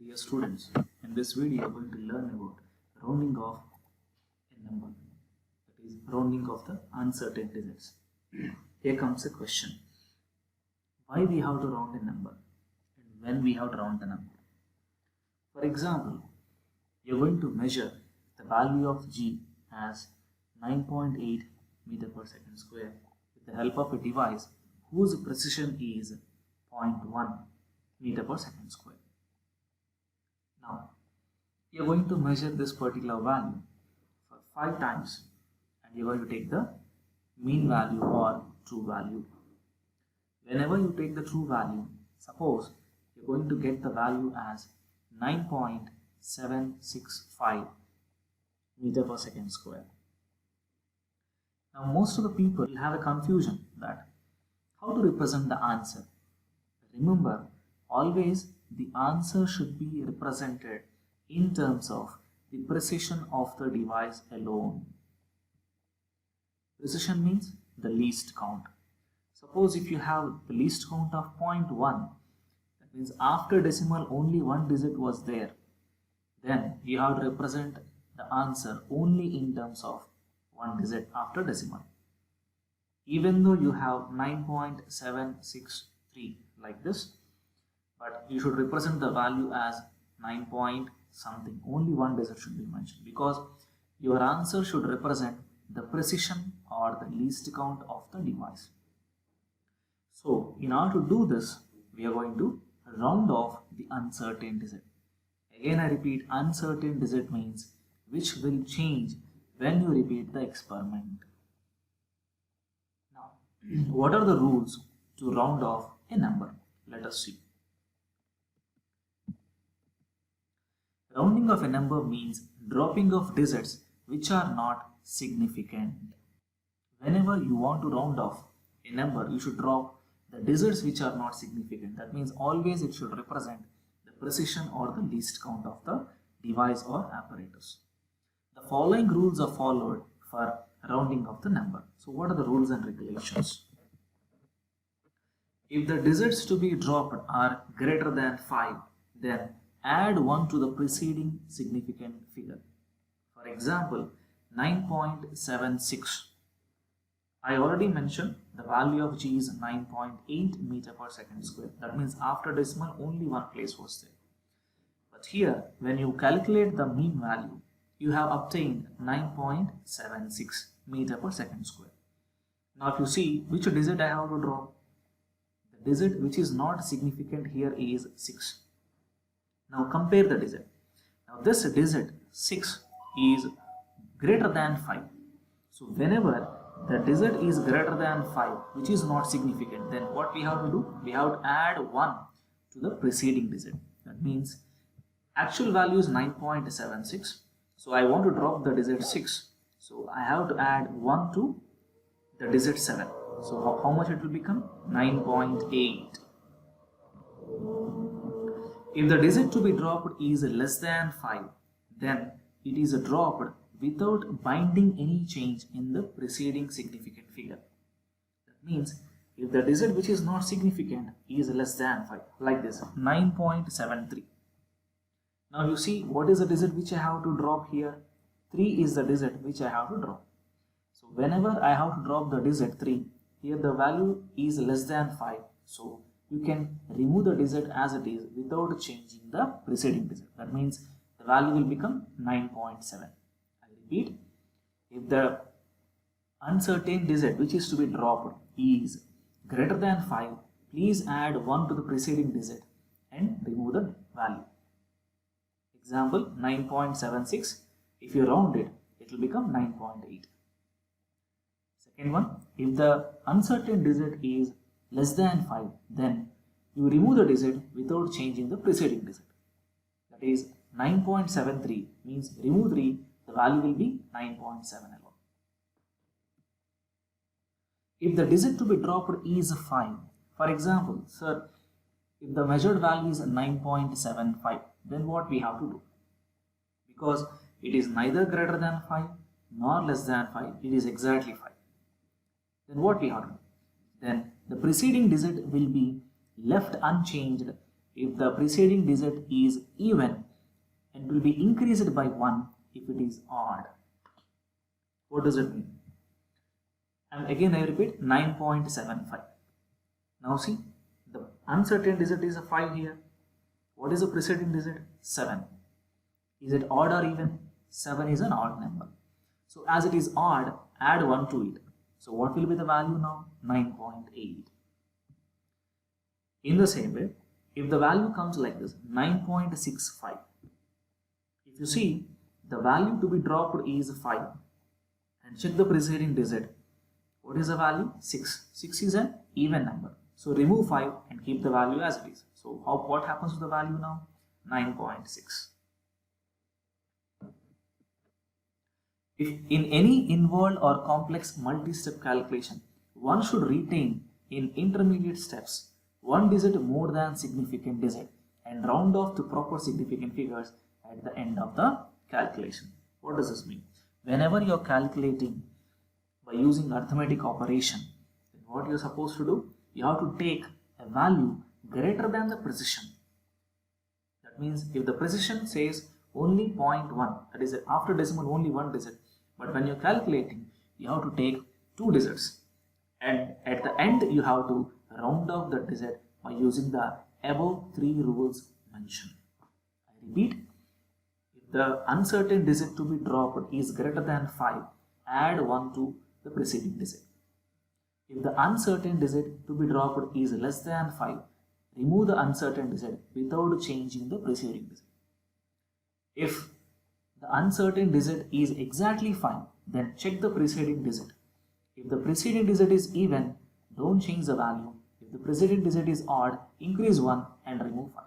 Dear students, in this video we are going to learn about rounding off a number, that is rounding of the uncertain digits. Here comes a question. Why we have to round a number and when we have to round the number? For example, you are going to measure the value of g as 9.8 meter per second square with the help of a device whose precision is 0.1 meter per second square. Now, you are going to measure this particular value for 5 times and you are going to take the mean value or true value. Whenever you take the true value, suppose you are going to get the value as 9.765 meter per second square. Now, most of the people will have a confusion that how to represent the answer. Remember, always the answer should be represented in terms of the precision of the device alone. Precision means the least count. Suppose if you have the least count of 0.1, that means after decimal only one digit was there, then you have to represent the answer only in terms of one digit after decimal. Even though you have 9.763 like this, but you should represent the value as 9 point something. Only one digit should be mentioned because your answer should represent the precision or the least count of the device. So, in order to do this, we are going to round off the uncertain digit. Again, I repeat, uncertain digit means which will change when you repeat the experiment. Now, what are the rules to round off a number? Let us see. Rounding of a number means dropping of digits which are not significant. Whenever you want to round off a number, you should drop the digits which are not significant. That means always it should represent the precision or the least count of the device or apparatus. The following rules are followed for rounding of the number. So what are the rules and regulations? If the digits to be dropped are greater than 5, then add 1 to the preceding significant figure. For example, 9.76. I already mentioned the value of g is 9.8 meter per second square. That means after decimal only one place was there. But here when you calculate the mean value, you have obtained 9.76 meter per second square. Now if you see which digit I have to drop, the digit which is not significant here is 6. Now compare the digit. Now this digit 6 is greater than 5. So whenever the digit is greater than 5, which is not significant, then what we have to do? We have to add 1 to the preceding digit. That means actual value is 9.76. So I want to drop the digit 6. So I have to add 1 to the digit 7. So how much it will become? 9.8. If the digit to be dropped is less than 5, then it is dropped without binding any change in the preceding significant figure. That means if the digit which is not significant is less than 5, like this, 9.73. Now you see what is the digit which I have to drop here? 3 is the digit which I have to drop. So whenever I have to drop the digit 3, here the value is less than 5. So you can remove the digit as it is without changing the preceding digit. That means the value will become 9.7. I repeat, if the uncertain digit which is to be dropped is greater than 5, please add 1 to the preceding digit and remove the value. Example 9.76. If you round it, it will become 9.8. Second one, if the uncertain digit is less than 5, then you remove the digit without changing the preceding digit. That is 9.73 means remove 3, the value will be 9.7 alone. If the digit to be dropped is 5, for example, sir, if the measured value is 9.75, then what we have to do? Because it is neither greater than 5 nor less than 5, it is exactly 5. Then what we have to do? Then the preceding digit will be left unchanged if the preceding digit is even, and will be increased by 1 if it is odd. What does it mean? And again I repeat, 9.75. Now see, the uncertain digit is a 5 here. What is the preceding digit? 7. Is it odd or even? 7 is an odd number. So as it is odd, add 1 to it. So what will be the value now? 9.8. In the same way, if the value comes like this, 9.65. If you see, the value to be dropped is 5. And check the preceding digit. What is the value? 6. 6 is an even number. So remove 5 and keep the value as it is. So what happens to the value now? 9.6. If in any involved or complex multi-step calculation, one should retain in intermediate steps one digit more than significant digit and round off to proper significant figures at the end of the calculation. What does this mean? Whenever you are calculating by using arithmetic operation, then what you are supposed to do? You have to take a value greater than the precision. That means if the precision says only 0.1, that is after decimal only one digit, but when you are calculating, you have to take 2 digits, and at the end you have to round off the digit by using the above 3 rules mentioned. I repeat, if the uncertain digit to be dropped is greater than 5, add 1 to the preceding digit. If the uncertain digit to be dropped is less than 5, remove the uncertain digit without changing the preceding digit. If the uncertain digit is exactly 5, then check the preceding digit. If the preceding digit is even, don't change the value. If the preceding digit is odd, increase 1 and remove 5.